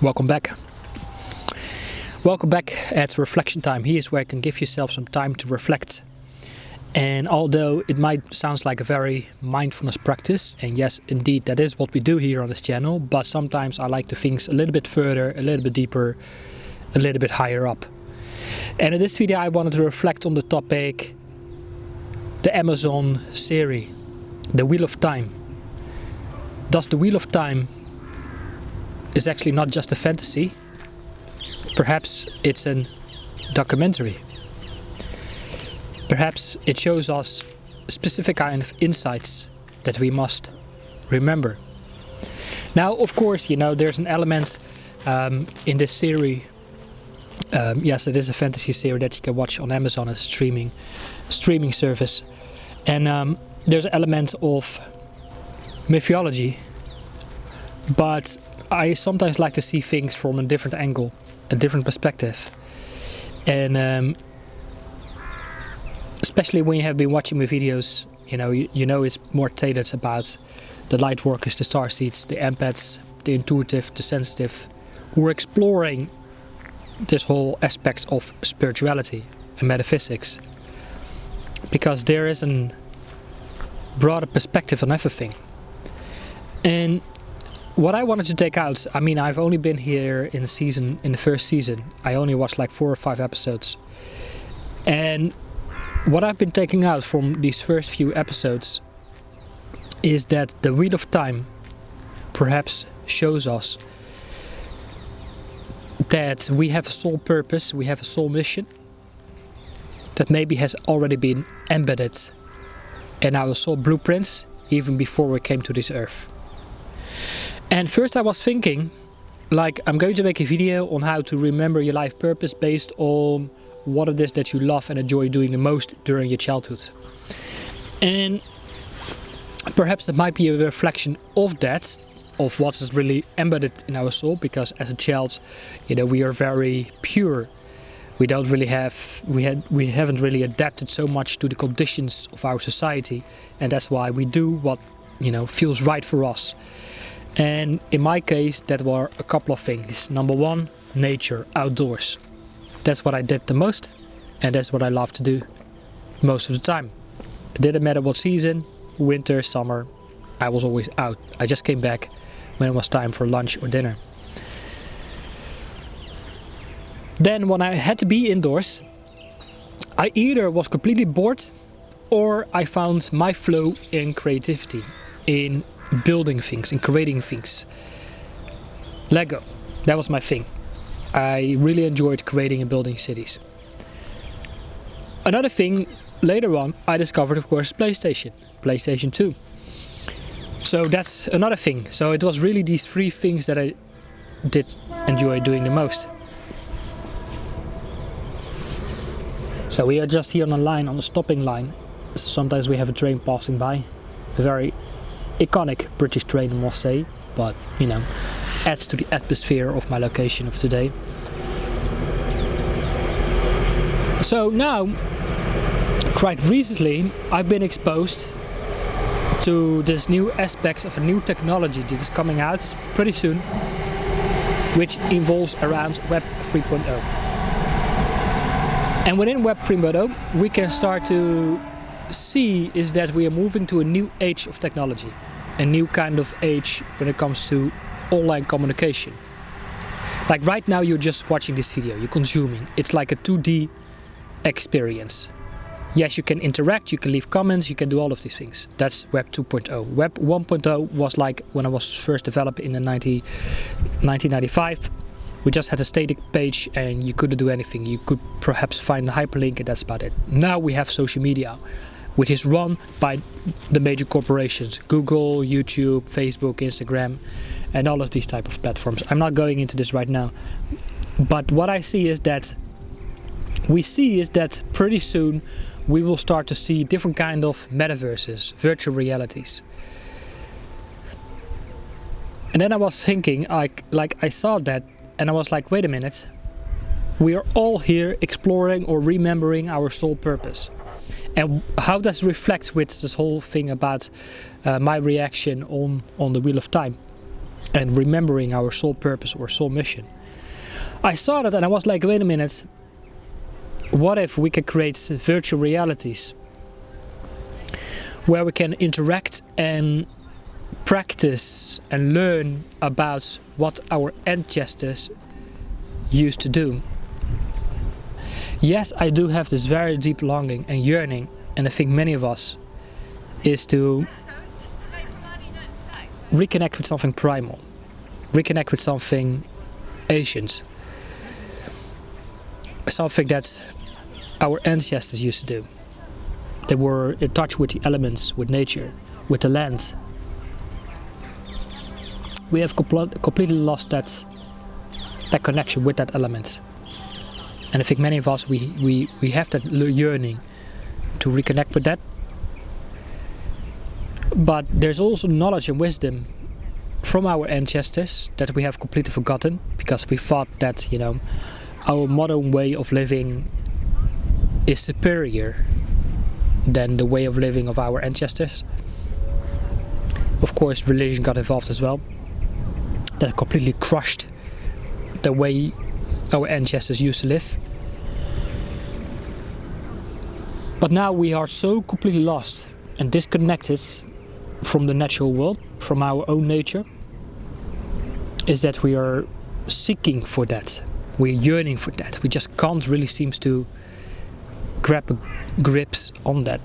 Welcome back. Welcome back at Reflection Time. Here's where you can give yourself some time to reflect. And although it might sound like a very mindfulness practice, and yes, indeed, that is what we do here on this channel, but sometimes I like to think a little bit further, a little bit deeper, a little bit higher up. And in this video I wanted to reflect on the topic, the Amazon series, The Wheel of Time. Does the Wheel of Time is actually not just a fantasy? Perhaps it's a documentary. Perhaps it shows us specific kind of insights that we must remember. Now, of course, you know, there's an element in this series. Yes, it is a fantasy series that you can watch on Amazon as a streaming service. And there's an element of mythology. But I sometimes like to see things from a different angle, a different perspective. And especially when you have been watching my videos, you know it's more tailored about the light workers, the starseeds, the empaths, the intuitive, the sensitive, who are exploring this whole aspect of spirituality and metaphysics. Because there is a broader perspective on everything. And what I wanted to take out, I mean, I've only been here in the first season. I only watched like 4 or 5 episodes. And what I've been taking out from these first few episodes is that the Wheel of Time perhaps shows us that we have a soul purpose, we have a soul mission that maybe has already been embedded in our soul blueprints even before we came to this earth. And first I was thinking, like, I'm going to make a video on how to remember your life purpose based on what it is that you love and enjoy doing the most during your childhood. And perhaps that might be a reflection of that, of what is really embedded in our soul, because as a child, we are very pure. We don't really we haven't really adapted so much to the conditions of our society, and that's why we do what feels right for us. And in my case, that were a couple of things. Number one, nature, outdoors. That's what I did the most, and that's what I love to do most of the time. It didn't matter what season, winter, summer, I was always out. I just came back when it was time for lunch or dinner. Then when I had to be indoors, I either was completely bored or I found my flow in creativity, in building things, in creating things. Lego, that was my thing. I really enjoyed creating and building cities. Another thing, later on, I discovered, of course, PlayStation 2. So that's another thing. So it was really these 3 things that I did enjoy doing the most. So we are just here on a line, on a stopping line. So sometimes we have a train passing by. A very iconic British train, I must say, but adds to the atmosphere of my location of today. So now, quite recently, I've been exposed to this new aspects of a new technology that is coming out pretty soon, which involves around Web 3.0. And within Web 3.0, we can start to see is that we are moving to a new age of technology, a new kind of age when it comes to online communication. Like right now, you're just watching this video, you're consuming. It's like a 2D experience. Yes, you can interact, you can leave comments, you can do all of these things. That's Web 2.0. Web 1.0 was like when I was first developed in the 1995. We just had a static page and you couldn't do anything. You could perhaps find a hyperlink and that's about it. Now we have social media, which is run by the major corporations. Google, YouTube, Facebook, Instagram, and all of these type of platforms. I'm not going into this right now. But what I see is that pretty soon we will start to see different kind of metaverses, virtual realities. And then I was thinking, like I saw that and I was like, wait a minute. We are all here exploring or remembering our soul purpose. And how does it reflect with this whole thing about my reaction on the Wheel of Time? and remembering our soul purpose or soul mission. I started and I was like, wait a minute, what if we could create virtual realities where we can interact and practice and learn about what our ancestors used to do. Yes, I do have this very deep longing and yearning, and I think many of us, is to reconnect with something primal, reconnect with something ancient, something that our ancestors used to do. They were in touch with the elements, with nature, with the land. We have completely lost that connection with that element. And I think many of us, we have that yearning to reconnect with that. But there's also knowledge and wisdom from our ancestors that we have completely forgotten, because we thought that, our modern way of living is superior than the way of living of our ancestors. Of course, religion got involved as well. That completely crushed the way our ancestors used to live. But now we are so completely lost and disconnected from the natural world, from our own nature, is that we are seeking for that. We're yearning for that. We just can't really seem to grab grips on that.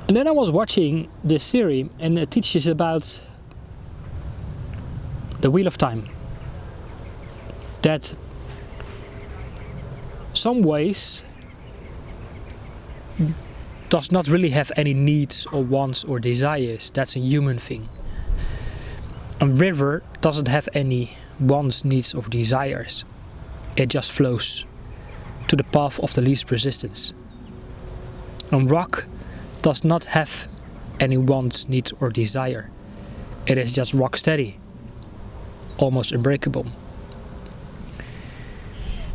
And then I was watching this series, and it teaches about the Wheel of Time. That some ways does not really have any needs or wants or desires. That's a human thing. A river doesn't have any wants, needs or desires. It just flows to the path of the least resistance. A rock does not have any wants, needs or desire. It is just rock steady, almost unbreakable.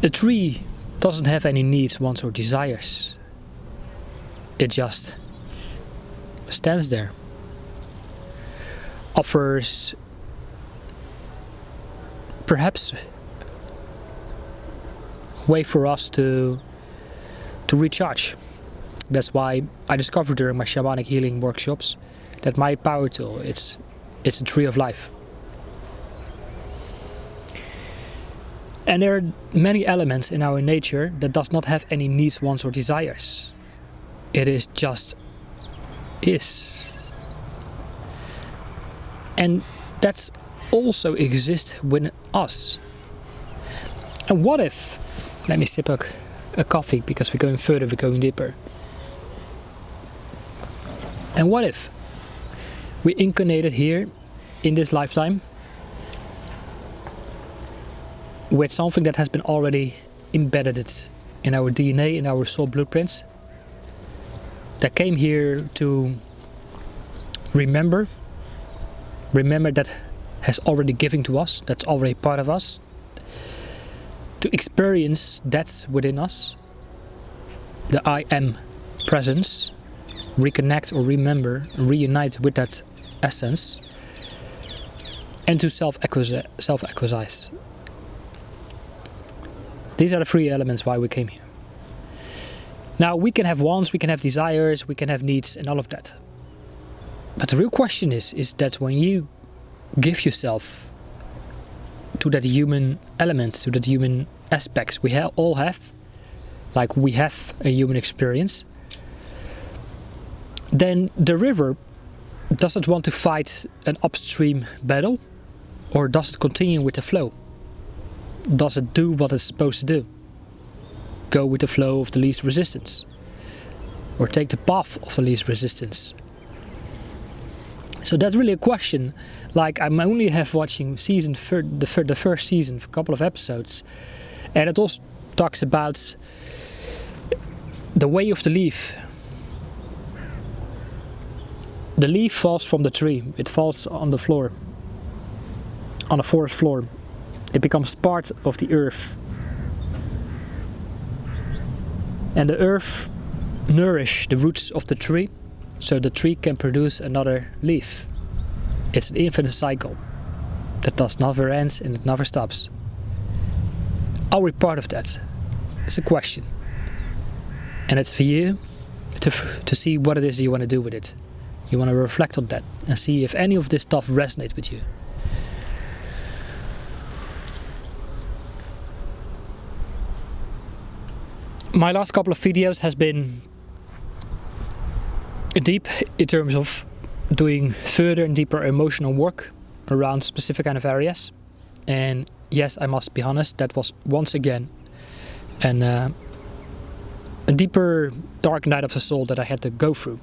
A tree doesn't have any needs, wants or desires. It just stands there. Offers perhaps a way for us to recharge. That's why I discovered during my shamanic healing workshops that my power tool, it's a tree of life. And there are many elements in our nature that does not have any needs, wants or desires. It is just is. And that's also exists within us. And what if, let me sip a coffee because we're going further, we're going deeper. And what if we incarnated here in this lifetime with something that has been already embedded in our DNA, in our soul blueprints, that came here to remember that has already given to us, that's already part of us, to experience that's within us, the I am presence, reconnect or remember, reunite with that essence, and to self-actualize. These are the three elements why we came here. Now, we can have wants, we can have desires, we can have needs and all of that. But the real question is that when you give yourself to that human element, to that human aspects we all have, like we have a human experience, then the river doesn't want to fight an upstream battle, or does it continue with the flow? Does it do what it's supposed to do? Go with the flow of the least resistance, or take the path of the least resistance? So that's really a question. Like, I'm only watching the first season, a couple of episodes, and it also talks about the way of the leaf. The leaf falls from the tree. It falls on the floor, on the forest floor. It becomes part of the earth. And the earth nourishes the roots of the tree, so the tree can produce another leaf. It's an infinite cycle that does never ends and it never stops. Are we part of that? It's a question. And it's for you to see what it is you want to do with it. You want to reflect on that and see if any of this stuff resonates with you. My last couple of videos has been deep in terms of doing further and deeper emotional work around specific kind of areas. And yes, I must be honest, that was once again a deeper dark night of the soul that I had to go through.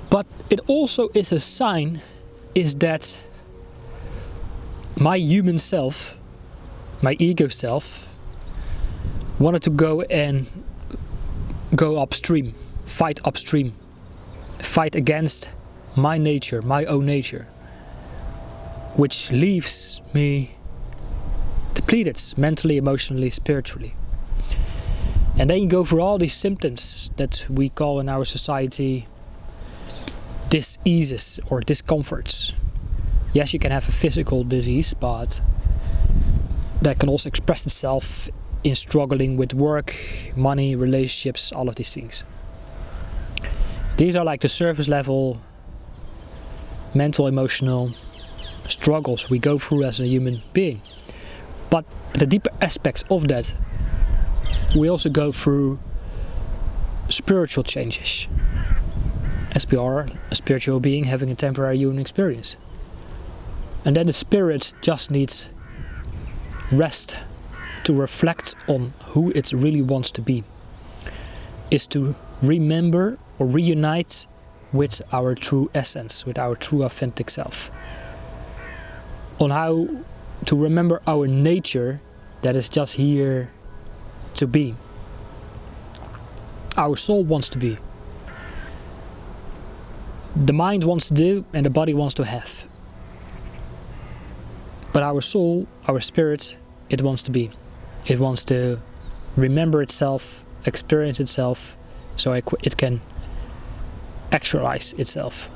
But it also is a sign is that my human self, my ego self, wanted to go upstream, fight against my nature, my own nature, which leaves me depleted mentally, emotionally, spiritually. And then you go through all these symptoms that we call in our society diseases or discomforts. Yes, you can have a physical disease, but that can also express itself in struggling with work, money, relationships, all of these things. These are like the surface level mental, emotional struggles we go through as a human being. But the deeper aspects of that, we also go through spiritual changes, as we are a spiritual being having a temporary human experience. And then the spirit just needs rest to reflect on who it really wants to be, is to remember or reunite with our true essence, with our true authentic self. On how to remember our nature that is just here to be. Our soul wants to be. The mind wants to do and the body wants to have. But our soul, our spirit, it wants to be. It wants to remember itself, experience itself, so it can actualize itself.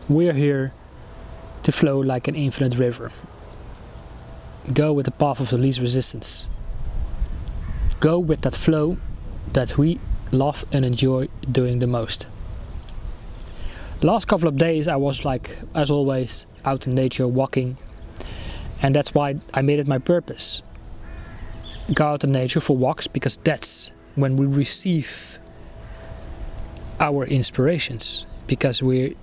We're here to flow like an infinite river. Go with the path of the least resistance. Go with that flow that we love and enjoy doing the most. The last couple of days I was like, as always, out in nature walking. And that's why I made it my purpose. Go out in nature for walks, because that's when we receive our inspirations. Because we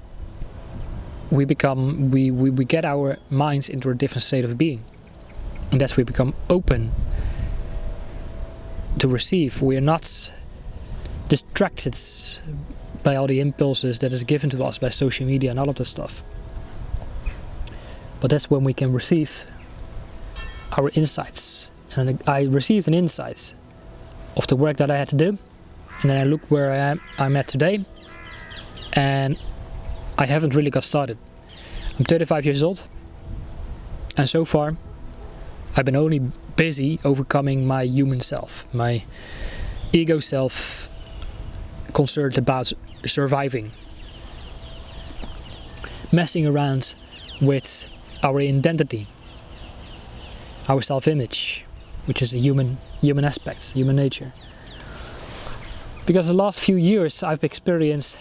get our minds into a different state of being. And that's we become open to receive. We are not distracted by all the impulses that is given to us by social media and all of that stuff. But that's when we can receive our insights. And I received an insight of the work that I had to do. And then I look where I'm at today. And I haven't really got started. I'm 35 years old. And so far, I've been only busy overcoming my human self. My ego self concerned about surviving. Messing around with our identity, our self-image, which is a human aspect, human nature. Because the last few years I've experienced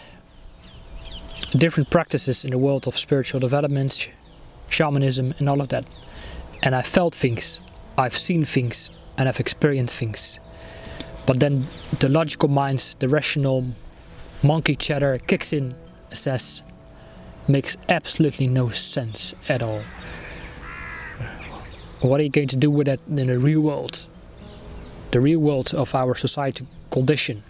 different practices in the world of spiritual development, shamanism and all of that. And I felt things, I've seen things, and I've experienced things. But then the logical minds, the rational monkey chatter kicks in and says, makes absolutely no sense at all. What are you going to do with that in the real world? The real world of our society condition.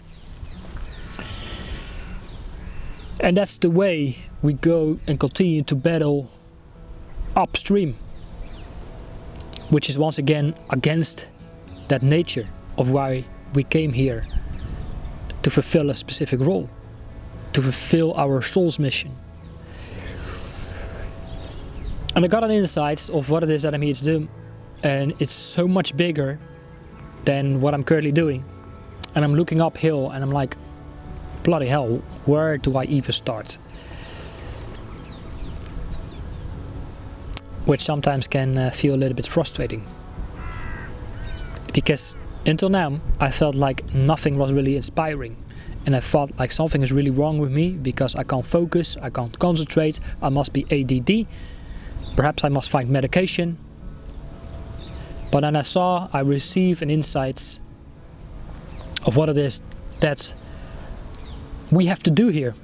And that's the way we go and continue to battle upstream. Which is once again against that nature of why we came here. To fulfill a specific role. To fulfill our soul's mission. And I got an insight of what it is that I'm here to do. And it's so much bigger than what I'm currently doing. And I'm looking uphill and I'm like, bloody hell, where do I even start? Which sometimes can feel a little bit frustrating. Because until now, I felt like nothing was really inspiring. And I felt like something is really wrong with me because I can't focus, I can't concentrate, I must be ADD. Perhaps I must find medication. But then I received an insight of what it is that we have to do here.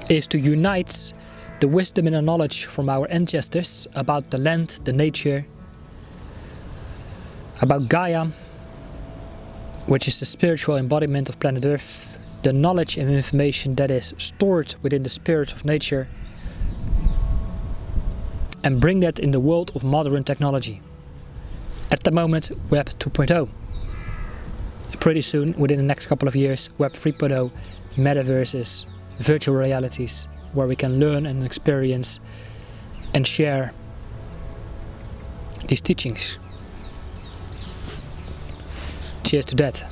Is to unite the wisdom and the knowledge from our ancestors about the land, the nature, about Gaia, which is the spiritual embodiment of planet Earth, the knowledge and information that is stored within the spirit of nature, and bring that in the world of modern technology. At the moment, Web 2.0. Pretty soon, within the next couple of years, Web 3.0, metaverses, virtual realities, where we can learn and experience and share these teachings. Cheers to that.